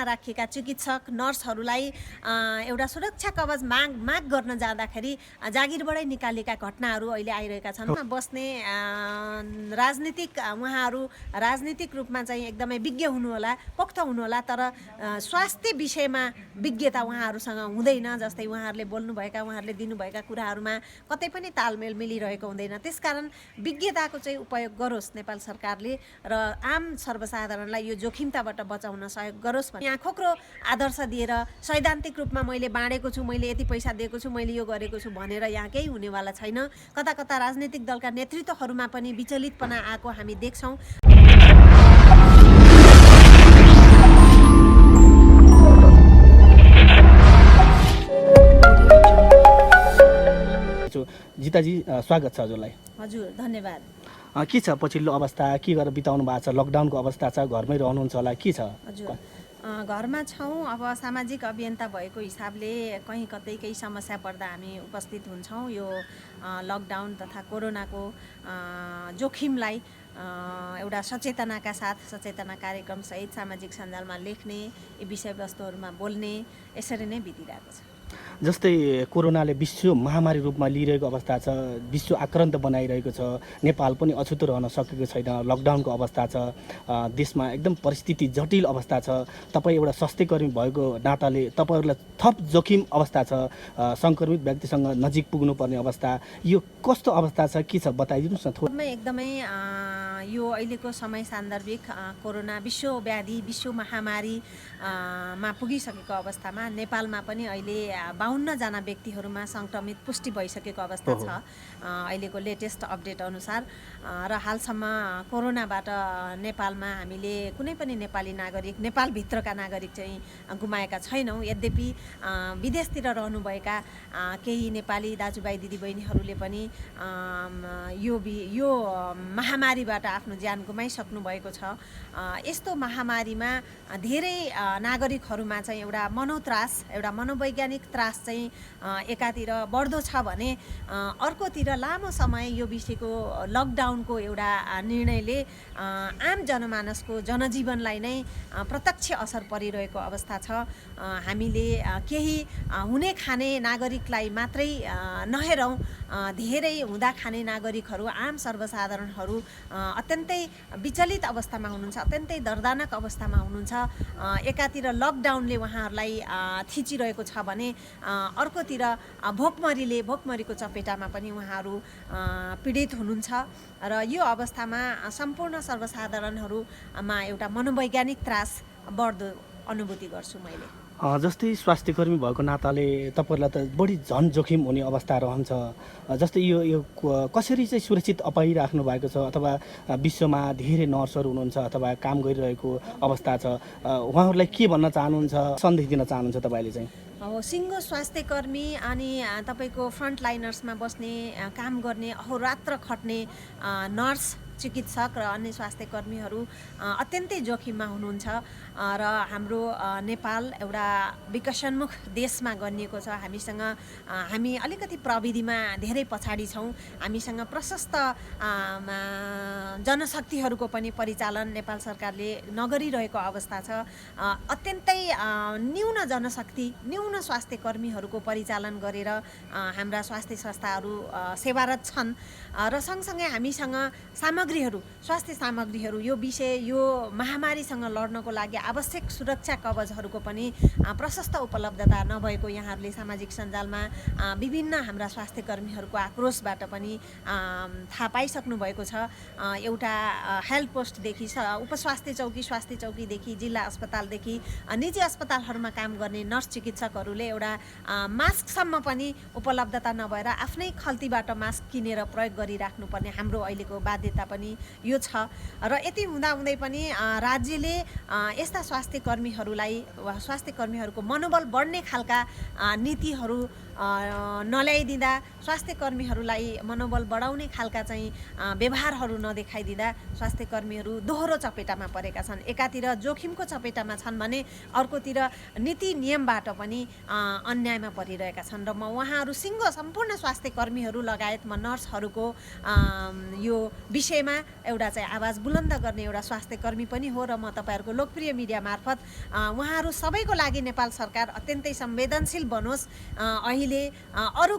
राखिएका चिकित्सक नर्सहरूलाई एउटा सुरक्षा कवच माग गर्न जाँदाखेरि जागिरबाटै निकालेका घटनाहरू अहिले आइरहेका छन्। बस्ने उहाँहरू राजनीतिक रूपमा चाहिँ एकदमै विज्ञ हुनुहोला, पोख्त हुनुहोला, तर स्वास्थ्य विषयमा विज्ञता उहाँहरूसँग हुँदैन। जस्तै उहाँहरूले बोल्नुभएका, उहाँहरूले दिनुभएका कुराहरूमा कतै पनि तालमेल मिलिरहेको हुँदैन। त्यसकारण विज्ञताको चाहिँ उपयोग गरोस् नेपाल सरकारले र आम सर्वसाधारणलाई यो जोखिमताबाट बचाउन सहयोग गरोस्। यहाँ खोक्रो आदर्श दिएर सैद्धान्तिक रूपमा मैले बाँडेको छु, मैले यति पैसा दिएको छु, मैले यो गरेको छु भनेर यहाँ केही हुनेवाला छैन। कता कता राजनीतिक दलका नेतृत्वहरूमा पनि विचलितपना आएको हामी देख्छौँ। जिताजी स्वागत छ हजुरलाई। हजुर धन्यवाद। के छ पछिल्लो अवस्था, के गरेर बिताउनु भएको छ? लकडाउनको अवस्था छ, घरमै रहनुहुन्छ होला, के छ? हजुर घरमा छौँ। अब सामाजिक अभियन्ता भएको हिसाबले कहीँ कतै केही समस्या पर्दा हामी उपस्थित हुन्छौँ। यो लकडाउन तथा कोरोनाको जोखिमलाई एउटा सचेतनाका साथ सचेतना कार्यक्रमसहित सामाजिक सञ्जालमा लेख्ने, यी विषयवस्तुहरूमा बोल्ने, यसरी नै बितिरहेको छ। जस्तै कोरोनाले विश्व महामारी रूपमा लिइरहेको अवस्था छ, विश्व आक्रान्त बनाइरहेको छ, नेपाल पनि अछुतो रहन सकेको छैन, लकडाउनको अवस्था छ, देशमा एकदम परिस्थिति जटिल अवस्था छ। तपाईँ एउटा स्वास्थ्यकर्मी भएको नाताले तपाईँहरूलाई थप जोखिम अवस्था छ, सङ्क्रमित व्यक्तिसँग नजिक पुग्नुपर्ने अवस्था, यो कस्तो अवस्था छ, के छ बताइदिनुहोस् न। एकदमै यो अहिलेको समय सान्दर्भिक कोरोना विश्वव्याधि, विश्व महामारी मा पुगिसकेको अवस्थामा नेपालमा पनि अहिले 52 जना व्यक्तिहरूमा सङ्क्रमित पुष्टि भइसकेको अवस्था छ अहिलेको लेटेस्ट अपडेट अनुसार। र हालसम्म कोरोनाबाट नेपालमा हामीले कुनै पनि नेपाली नागरिक, नेपालभित्रका नागरिक चाहिँ गुमाएका छैनौँ। यद्यपि विदेशतिर रहनुभएका केही नेपाली दाजुभाइ दिदीबहिनीहरूले पनि यो महामारीबाट आफ्नो ज्यान गुमाइसक्नु भएको छ। यस्तो महामारीमा धेरै नागरिकहरूमा चाहिँ एउटा मनोत्रास, एउटा मनोवैज्ञानिक त्रास चाहिँ एकातिर बढ्दो छ भने अर्कोतिर लामो समय यो विषयको लकडाउनको एउटा निर्णयले आम जनमानसको जनजीवनलाई नै प्रत्यक्ष असर परिरहेको अवस्था छ। हामीले केही हुने खाने नागरिकलाई मात्रै नहेरौँ, धेरै हुँदा खाने नागरिकहरू, आम सर्वसाधारणहरू अत्यन्तै विचलित अवस्थामा हुनुहुन्छ, अत्यन्तै दर्दनाक अवस्थामा हुनुहुन्छ। एकातिर लकडाउनले उहाँहरूलाई थिचिरहेको छ भने अर्कोतिर भोकमरीको चपेटामा पनि उहाँहरू पीडित हुनुहुन्छ। र यो अवस्थामा सम्पूर्ण सर्वसाधारणहरूमा एउटा मनोवैज्ञानिक त्रास बढ्दो अनुभूति गर्छु मैले। जस्तै स्वास्थ्यकर्मी भएको नाताले तपाईँहरूलाई त बढी झन जोखिम हुने अवस्था रहन्छ। जस्तै यो कसरी चाहिँ सुरक्षित अपाइराख्नु भएको छ, अथवा विश्वमा धेरै नर्सहरू हुनुहुन्छ अथवा काम गरिरहेको अवस्था छ, उहाँहरूलाई के भन्न चाहनुहुन्छ, सन्देश दिन चाहनुहुन्छ तपाईँले चाहिँ? सिङ्गो स्वास्थ्यकर्मी अनि तपाईँको फ्रन्ट लाइनर्समा बस्ने, काम गर्ने, अहोरात्र खट्ने नर्स, चिकित्सक र अन्य स्वास्थ्यकर्मीहरू अत्यन्तै जोखिममा हुनुहुन्छ। र हाम्रो नेपाल एउटा विकसनमुख देशमा गनिएको छ। हामी अलिकति प्रविधिमा धेरै पछाडि छौँ। हामीसँग प्रशस्त जनशक्तिहरूको पनि परिचालन नेपाल सरकारले नगरिरहेको अवस्था छ। अत्यन्तै न्यून जनशक्ति, न्यून स्वास्थ्यकर्मीहरूको परिचालन गरेर हाम्रा स्वास्थ्य संस्थाहरू सेवारत छन्। र सँगसँगै हामीसँग स्वास्थ्य सामग्रीहरू, यो महामारीसँग लड्नको लागि आवश्यक सुरक्षा कवचहरूको पनि प्रशस्त उपलब्धता नभएको यहाँहरूले सामाजिक सञ्जालमा विभिन्न हाम्रा स्वास्थ्यकर्मीहरूको आक्रोशबाट पनि थाहा पाइसक्नु भएको छ। एउटा हेल्थ पोस्टदेखि उपस्वास्थ्य चौकी, स्वास्थ्य चौकीदेखि जिल्ला अस्पतालदेखि निजी अस्पतालहरूमा काम गर्ने नर्स चिकित्सकहरूले एउटा मास्कसम्म पनि उपलब्धता नभएर आफ्नै खल्तीबाट मास्क किनेर प्रयोग गरिराख्नुपर्ने हाम्रो अहिलेको बाध्यता पनि यो छ। र यति हुँदाहुँदै पनि राज्यले यस्ता स्वास्थ्यकर्मीहरूको मनोबल बढ्ने खालका नीतिहरू नल्याइदिँदा, स्वास्थ्य कर्मीहरूलाई मनोबल बढाउने खालका चाहिँ व्यवहारहरू नदेखाइदिँदा स्वास्थ्य कर्मीहरू दोहोरो चपेटामा परेका छन्। एकातिर जोखिमको चपेटामा छन् भने अर्कोतिर नीति नियमबाट पनि अन्यायमा परिरहेका छन्। र म उहाँहरू सिङ्गो सम्पूर्ण स्वास्थ्य कर्मीहरू लगायत म नर्सहरूको यो विषयमा एउटा चाहिँ आवाज बुलन्द गर्ने एउटा स्वास्थ्य कर्मी पनि हो। र म तपाईँहरूको लोकप्रिय मिडिया मार्फत उहाँहरू सबैको लागि नेपाल सरकार अत्यन्तै संवेदनशील बनोस्। अहिले अरू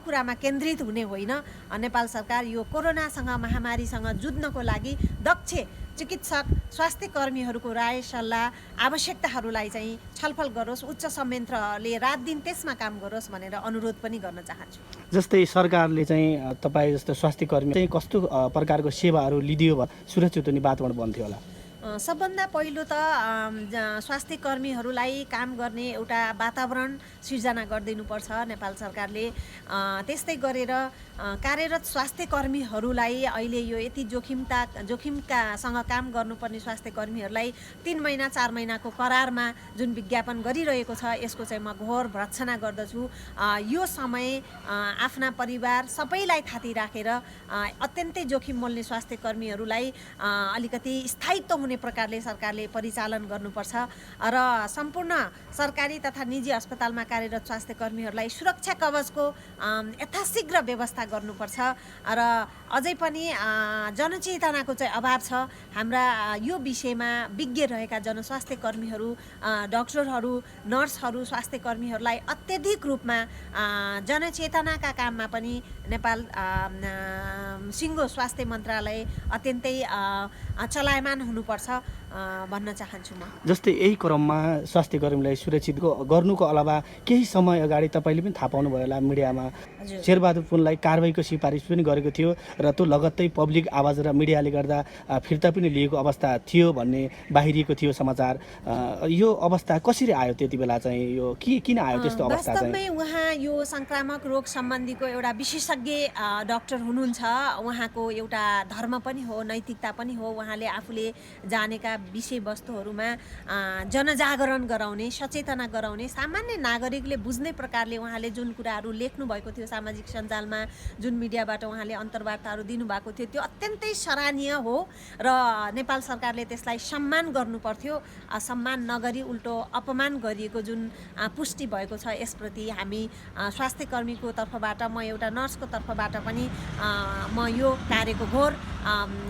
कुरामा केन्द्रित हुने होइन। नेपाल सरकार यो कोरोनासँग महामारीसँग जुझ्नको लागि दक्ष चिकित्सक स्वास्थ्य कर्मीहरूको राय सल्लाह आवश्यकताहरूलाई चाहिँ छलफल गरोस्, उच्च संयन्त्रले रात दिन त्यसमा काम गरोस् भनेर अनुरोध पनि गर्न चाहन्छु। जस्तै सरकारले चाहिँ तपाईँ जस्तो स्वास्थ्य कर्मी चाहिँ कस्तो प्रकारको सेवाहरू लिदियो भने सुरक्षित हुने वातावरण बन्थ्यो होला? सबभन्दा पहिलो त स्वास्थ्य कर्मीहरूलाई काम गर्ने एउटा वातावरण सिर्जना गरिदिनुपर्छ नेपाल सरकारले। त्यस्तै गरेर कार्यरत स्वास्थ्य कर्मीहरूलाई अहिले यो यति जोखिमकासँग काम गर्नुपर्ने स्वास्थ्य कर्मीहरूलाई 3 महिना 4 महिनाको करारमा जुन विज्ञापन गरिरहेको छ यसको चाहिँ म घोर भर्त्सना गर्दछु। यो समय आफ्ना परिवार सबैलाई थाती राखेर अत्यन्तै जोखिम मोल्ने स्वास्थ्य कर्मीहरूलाई अलिकति स्थायित्व हुने प्रकारले सरकारले परिचालन गर्नुपर्छ र सम्पूर्ण सरकारी तथा निजी अस्पतालमा कार्यरत स्वास्थ्य कर्मीहरूलाई सुरक्षा कवचको यथाशीघ्र व्यवस्था गर्नुपर्छ। र अझै पनि जनचेतनाको चाहिँ अभाव छ। हाम्रा यो विषयमा विज्ञ रहेका जनस्वास्थ्य कर्मीहरू, डाक्टरहरू, नर्सहरू, स्वास्थ्य कर्मीहरूलाई अत्यधिक रूपमा जनचेतनाका काममा पनि नेपाल सिङ्गो स्वास्थ्य मन्त्रालय अत्यन्तै चलायमान हुनुपर्छ भन्न चाहन्छु म। जस्तै यही क्रममा स्वास्थ्य कर्मीलाई सुरक्षित गर्नुको अलावा केही समय अगाडि तपाईँले पनि थाहा पाउनुभयो होला मिडियामा शेरबहादुर पुनलाई कारबाहीको सिफारिस पनि गरेको थियो र त्यो लगत्तै पब्लिक आवाज र मिडियाले गर्दा फिर्ता पनि लिएको अवस्था थियो भन्ने बाहिरिएको थियो समाचार। यो अवस्था कसरी आयो त्यति बेला चाहिँ? यो किन आयो त्यस्तो अवस्था चाहिँ? वास्तवमै उहाँ यो संक्रामक रोग सम्बन्धीको एउटा विशेषज्ञ डाक्टर हुनुहुन्छ। उहाँको एउटा धर्म पनि हो, नैतिकता पनि हो। उहाँले आफूले जानेका विषयवस्तुहरूमा जनजागरण गराउने, सचेतना गराउने, सामान्य नागरिकले बुझ्ने प्रकारले उहाँले जुन कुराहरू लेख्नु भएको थियो सामाजिक सञ्जालमा, जुन मिडियाबाट उहाँले अन्तर्वार्ताहरू दिनुभएको थियो त्यो अत्यन्तै सराहनीय हो र नेपाल सरकारले त्यसलाई सम्मान गर्नुपर्थ्यो। सम्मान नगरी उल्टो अपमान गरिएको जुन पुष्टि भएको छ यसप्रति हामी स्वास्थ्य कर्मीको तर्फबाट, म एउटा नर्सको तर्फबाट पनि म यो कार्यको घोर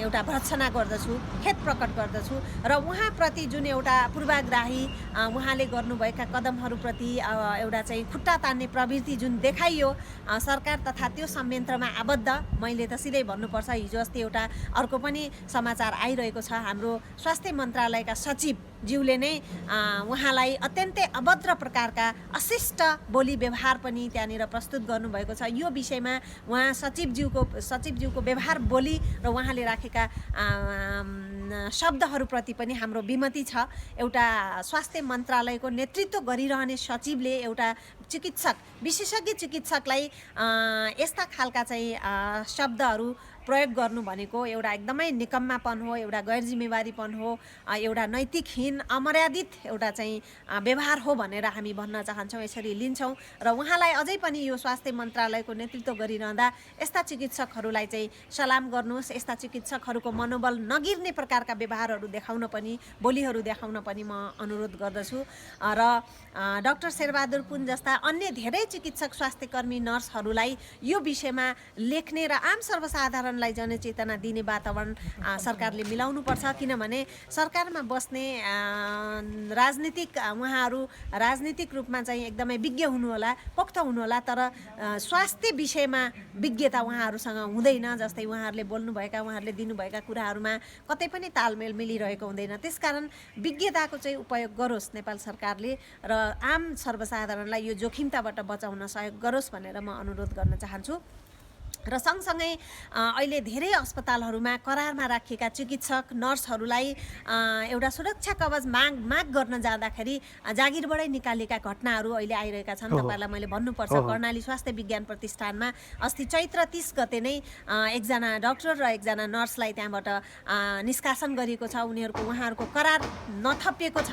एउटा भर्त्सना गर्दछु, खेद प्रकट गर्दछु र उहाँप्रति जुन एउटा पूर्वाग्राही उहाँले गर्नुभएका कदमहरूप्रति एउटा चाहिँ खुट्टा तान्ने प्रवृत्ति जुन देखाइयो सरकार तथा त्यो संयन्त्रमा आबद्ध, मैले त सिधै भन्नुपर्छ हिजो अस्ति एउटा अर्को पनि समाचार आइरहेको छ। हाम्रो स्वास्थ्य मन्त्रालयका सचिवज्यूले नै उहाँलाई अत्यन्तै अभद्र प्रकारका अशिष्ट बोली व्यवहार पनि त्यहाँनिर प्रस्तुत गर्नुभएको छ। यो विषयमा उहाँ सचिवज्यूको व्यवहार बोली र उहाँले राखेका शब्दहरूप्रति पनि हाम्रो विमति छ। एउटा स्वास्थ्य मन्त्रालयको नेतृत्व गरिरहने सचिवले एउटा विशेषज्ञ चिकित्सकलाई यस्ता खालका चाहिँ शब्दहरू प्रयोग गर्नु भनेको एउटा एकदमै निकम्मापन हो, एउटा गैर जिम्मेवारीपन हो, एउटा नैतिकहीन अमर्यादित एउटा चाहिँ व्यवहार हो भनेर हामी भन्न चाहन्छौँ, यसरी लिन्छौँ। र उहाँलाई अझै पनि यो स्वास्थ्य मन्त्रालयको नेतृत्व गरिरहँदा यस्ता चिकित्सकहरूलाई चाहिँ सलाम गर्नुहोस्। यस्ता चिकित्सकहरूको मनोबल नगिर्ने प्रकारका व्यवहारहरू देखाउन पनि, बोलीहरू देखाउन पनि म अनुरोध गर्दछु। र डाक्टर शेरबहादुर पुन जस्ता अन्य धेरै चिकित्सक, स्वास्थ्य कर्मी, नर्सहरूलाई यो विषयमा लेख्ने र आम सर्वसाधारणलाई जनचेतना दिने वातावरण सरकारले मिलाउनुपर्छ। किनभने सरकारमा बस्ने उहाँहरू राजनीतिक रूपमा चाहिँ एकदमै विज्ञ हुनुहोला, पोख्त हुनुहोला, तर स्वास्थ्य विषयमा विज्ञता उहाँहरूसँग हुँदैन। जस्तै उहाँहरूले बोल्नुभएका, उहाँहरूले दिनुभएका कुराहरूमा कतै पनि तालमेल मिलिरहेको हुँदैन। त्यसकारण विज्ञताको चाहिँ उपयोग गरोस् नेपाल सरकारले र आम सर्वसाधारणलाई यो जोखिमताबाट बचाउन सहयोग गरोस् भनेर म अनुरोध गर्न चाहन्छु। र सँगसँगै अहिले धेरै अस्पतालहरूमा करारमा राखिएका चिकित्सक नर्सहरूलाई एउटा सुरक्षा कवच माग गर्न जाँदाखेरि जागिरबाटै निकालेका घटनाहरू अहिले आइरहेका छन्। तपाईँहरूलाई मैले भन्नुपर्छ, कर्णाली स्वास्थ्य विज्ञान प्रतिष्ठानमा अस्ति चैत्र 30 गते नै एकजना डाक्टर र एकजना नर्सलाई त्यहाँबाट निष्कासन गरिएको छ। उहाँहरूको करार नथपिएको छ,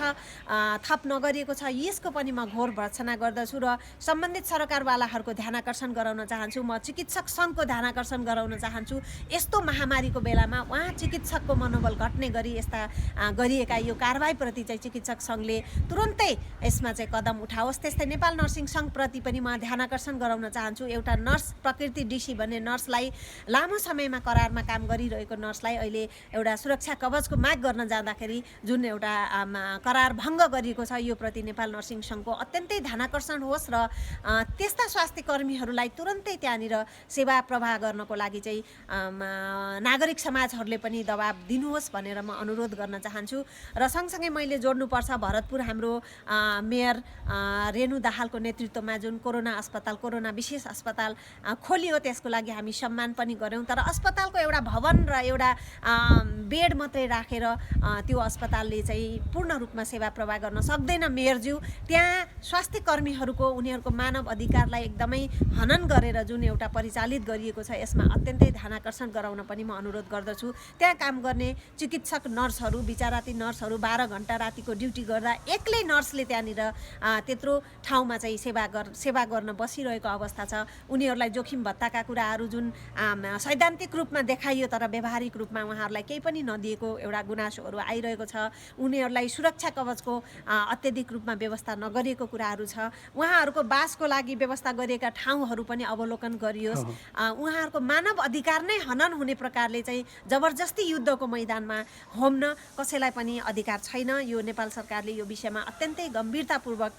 थप नगरिएको छ। यसको पनि म घोर भर्त्सना गर्दछु र सम्बन्धित सरकारवालाहरूको ध्यानाकर्षण गराउन चाहन्छु। म चिकित्सक सङ्घको ध्यानाकर्षण गराउन चाहन्छु। यस्तो महामारीको बेलामा उहाँ चिकित्सकको मनोबल घट्ने गरी यस्ता गरिएका यो कारबाहीप्रति चाहिँ चिकित्सक सङ्घले तुरन्तै यसमा चाहिँ कदम उठाओस्। त्यस्तै नेपाल नर्सिङ सङ्घप्रति पनि म ध्यानाकर्षण गराउन चाहन्छु। एउटा नर्स, प्रकृति डिसी भन्ने नर्सलाई, लामो समयमा करारमा काम गरिरहेको नर्सलाई अहिले एउटा सुरक्षा कवचको माग गर्न जाँदाखेरि जुन एउटा करार भङ्ग गरिएको छ, यो प्रति नेपाल नर्सिङ सङ्घको अत्यन्तै ध्यानाकर्षण होस् र त्यस्ता स्वास्थ्य कर्मीहरूलाई तुरन्तै त्यहाँनिर सेवा प्रवाह गर्नको लागि चाहिँ नागरिक समाजहरूले पनि दबाब दिनुहोस् भनेर म अनुरोध गर्न चाहन्छु। र सँगसँगै मैले जोड्नुपर्छ, भरतपुर हाम्रो मेयर रेणु दाहालको नेतृत्वमा जुन कोरोना अस्पताल, कोरोना विशेष अस्पताल खोलियो, त्यसको लागि हामी सम्मान पनि गऱ्यौँ। तर अस्पतालको एउटा भवन र एउटा बेड मात्रै राखेर त्यो अस्पतालले चाहिँ पूर्ण रूपमा सेवा प्रवाह गर्न सक्दैन। मेयरज्यू, त्यहाँ स्वास्थ्य कर्मीहरूको उनीहरूको मानव अधिकारलाई एकदमै हनन गरेर जुन एउटा परिचालित गरिएको छ, यसमा अत्यन्तै ध्यानाकर्षण गराउन पनि म अनुरोध गर्दछु। त्यहाँ काम गर्ने चिकित्सक नर्सहरू, बिचरा ती नर्सहरू 12 घन्टा रातिको ड्युटी गर्दा एक्लै नर्सले त्यहाँनिर त्यत्रो ठाउँमा चाहिँ सेवा गर्न बसिरहेको अवस्था छ। उनीहरूलाई जोखिम भत्ताका कुराहरू जुन सैद्धान्तिक रूपमा देखाइयो तर व्यावहारिक रूपमा उहाँहरूलाई केही पनि नदिएको एउटा गुनासोहरू आइरहेको छ। उनीहरूलाई सुरक्षा कवचको अत्यधिक रूपमा व्यवस्था नगरिएको कुराहरू छ। उहाँहरूको बासको लागि व्यवस्था गरिएका ठाउँहरू पनि अवलोकन गरियोस्। उहाँहरूको मानव अधिकार नै हनन हुने प्रकारले चाहिँ जबरजस्ती युद्धको मैदानमा होम्न कसैलाई पनि अधिकार छैन। यो नेपाल सरकारले यो विषयमा अत्यन्तै गम्भीरतापूर्वक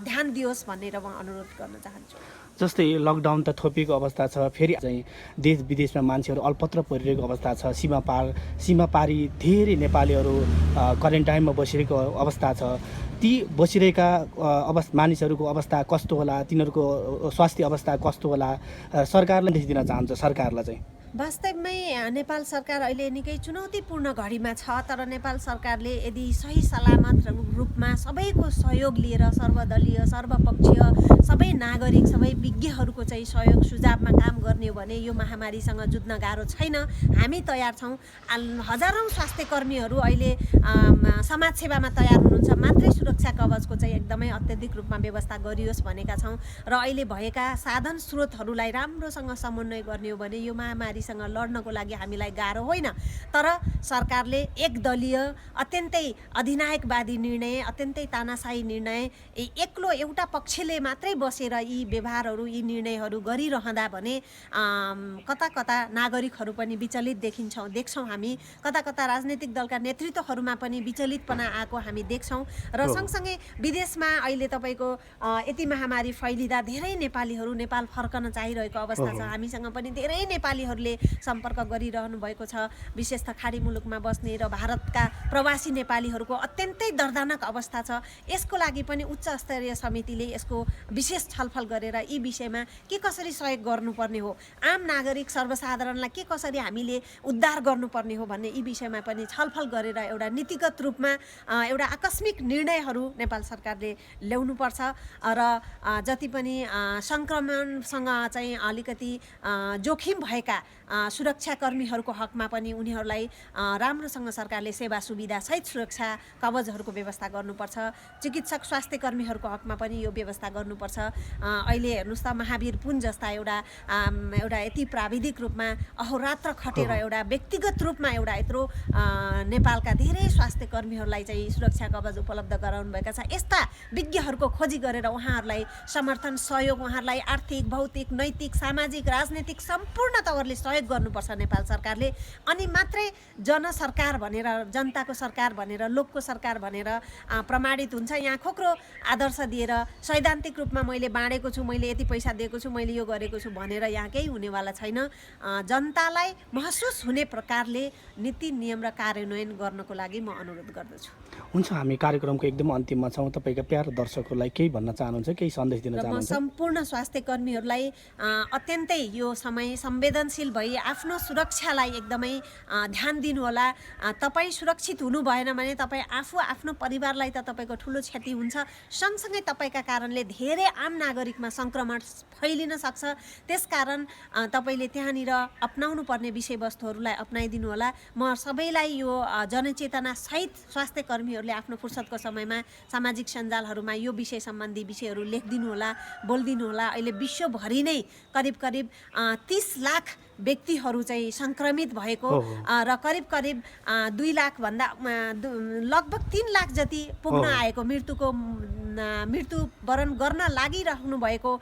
ध्यान दियोस् भनेर म अनुरोध गर्न चाहन्छु। जस्तै लकडाउन त थोपिएको अवस्था छ, फेरि चाहिँ देश विदेशमा मान्छेहरू अल्पत्र परिरहेको अवस्था छ। सीमा पारी धेरै नेपालीहरू क्वारेन्टाइनमा बसिरहेको अवस्था छ। ती बसिरहेका मानिसहरूको अवस्था कस्तो होला, तिनीहरूको स्वास्थ्य अवस्था कस्तो होला, सरकारले दिन चाहन्छ। सरकारलाई चाहिँ वास्तवमै नेपाल सरकार अहिले निकै चुनौतीपूर्ण घडीमा छ। तर नेपाल सरकारले यदि सही सलामत रूपमा सबैको सहयोग लिएर सर्वदलीय, सर्वपक्षीय, सबै नागरिक, सबै विज्ञहरूको चाहिँ सहयोग सुझावमा काम गर्ने हो भने यो महामारीसँग जुझ्न गाह्रो छैन। हामी तयार छौँ। हजारौँ स्वास्थ्य कर्मीहरू अहिले समाजसेवामा तयार हुनुहुन्छ। मात्रै सुरक्षा कवचको चाहिँ एकदमै अत्यधिक रूपमा व्यवस्था गरियोस् भनेका छौँ। र अहिले भएका साधन स्रोतहरूलाई राम्रोसँग समन्वय गर्ने हो भने यो महामारीसँग लड्नको लागि हामीलाई गाह्रो होइन। तर सरकारले एकदलीय, अत्यन्तै अधिनायकवादी निर्णय, अत्यन्तै तानाशाही निर्णय, एक्लो एउटा पक्षले मात्रै बसेर यी व्यवहारहरू, यी निर्णयहरू गरिरहँदा भने कता कता नागरिकहरू पनि विचलित देख्छौँ हामी। कता कता राजनीतिक दलका नेतृत्वहरूमा पनि विचलितपना आएको हामी देख्छौँ। र सँगसँगै विदेशमा अहिले तपाईँको यति महामारी फैलिँदा धेरै नेपालीहरू नेपाल फर्कन चाहिरहेको अवस्था छ। हामीसँग पनि धेरै नेपालीहरूले सम्पर्क गरिरहनु भएको छ। विशेष त खाडी मुलुकमा बस्ने र भारतका प्रवासी नेपालीहरूको अत्यन्तै दर्दनाक अवस्था छ। यसको लागि पनि उच्च स्तरीय समितिले यसको विशेष छलफल गरेर यी विषयमा के कसरी सहयोग गर्नुपर्ने हो, आम नागरिक सर्वसाधारणलाई के कसरी हामीले उद्धार गर्नुपर्ने हो भन्ने यी विषयमा पनि छलफल गरेर एउटा नीतिगत रूपमा एउटा आकस्मिक निर्णयहरू नेपाल सरकारले ल्याउनुपर्छ। र जति पनि सङ्क्रमणसँग चाहिँ अलिकति जोखिम भएका सुरक्षाकर्मीहरूको हकमा पनि उनीहरूलाई राम्रोसँग सरकारले सेवा सुविधा सहित सुरक्षा कवचहरूको व्यवस्था गर्नुपर्छ। चिकित्सक स्वास्थ्य कर्मीहरूको हकमा पनि यो व्यवस्था गर्नुपर्छ। अहिले हेर्नुहोस् त, महावीर पुन जस्ता एउटा यति प्राविधिक रूपमा अहोरात्र खटेर एउटा व्यक्तिगत रूपमा एउटा यत्रो नेपालका धेरै स्वास्थ्य कर्मीहरूलाई चाहिँ सुरक्षा कवच उपलब्ध गराउनुभएका छ। यस्ता विज्ञहरूको खोजी गरेर उहाँहरूलाई समर्थन, सहयोग, उहाँहरूलाई आर्थिक, भौतिक, नैतिक, सामाजिक, राजनीतिक सम्पूर्ण तवरले सहयोग गर्नुपर्छ नेपाल सरकारले। अनि मात्रै जनसरकार भनेर, जनताको सरकार भनेर, लोकको सरकार भनेर प्रमाणित हुन्छ। यहाँ खोक्रो आदर्श दिएर सैद्धान्तिक रूपमा मैले बाँडेको छु, मैले यति पैसा दिएको छु, मैले यो गरेको छु भनेर यहाँ केही हुनेवाला छैन। जनतालाई महसुस हुने प्रकारले नीति, नियम र कार्यान्वयन गर्नको लागि म अनुरोध गर्दछु। हुन्छ, हामी कार्यक्रमको एकदम अन्तिममा छौँ, तपाईँका प्यारो दर्शकहरूलाई केही भन्न चाहनुहुन्छ, केही सन्देश दिन र म चाहनुहुन्छ? सम्पूर्ण स्वास्थ्य कर्मीहरूलाई अत्यन्तै यो समय संवेदनशील भई आफ्नो सुरक्षालाई एकदमै ध्यान दिनुहोला। तपाईँ सुरक्षित हुनु भएन भने तपाईँ आफू आफ्नो परिवारलाई त तपाईँको ठुलो क्षति हुन्छ, सँगसँगै तपाईँका कारणले धेरै आम नागरिकमा सङ्क्रमण फैलिन सक्छ। त्यसकारण तपाईँले त्यहाँनिर अपनाउनु पर्ने विषयवस्तुहरूलाई अपनाइदिनु होला। म सबैलाई यो जनचेतना सहित स्वास्थ्य कर्मीहरूले आफ्नो फुर्सदको समयमा सामाजिक सञ्जालहरूमा यो विषय सम्बन्धी विषयहरू लेखिदिनु होला, बोलिदिनु होला। अहिले विश्वभरि नै करिब 30 लाख व्यक्तिहरू चाहिँ सङ्क्रमित भएको र करिब 2 लाखभन्दा लगभग 3 लाख जति पुग्न आएको मृत्युवरण गर्न लागिराख्नु भएको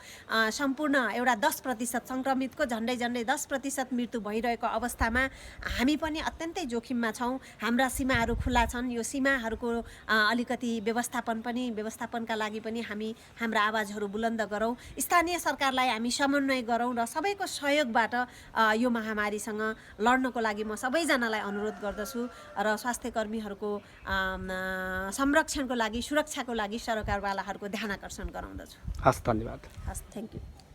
सम्पूर्ण एउटा 10% सङ्क्रमितको झन्डै 10% मृत्यु भइरहेको अवस्थामा हामी पनि अत्यन्तै जोखिममा छौँ। हाम्रा सीमाहरू खुला छन्। यो सीमाहरूको अलिकति व्यवस्थापनका लागि पनि हामी हाम्रा आवाजहरू बुलन्द गरौँ। स्थानीय सरकारलाई हामी समन्वय गरौँ र सबैको सहयोगबाट यो महामारीसँग लड्नको लागि म सबैजनालाई अनुरोध गर्दछु र स्वास्थ्य कर्मीहरूको संरक्षणको लागि, सुरक्षाको लागि सरकारवालाहरूको ध्यान आकर्षण गराउँदछु। हस्, धन्यवाद। हस्, थ्याङ्क यू।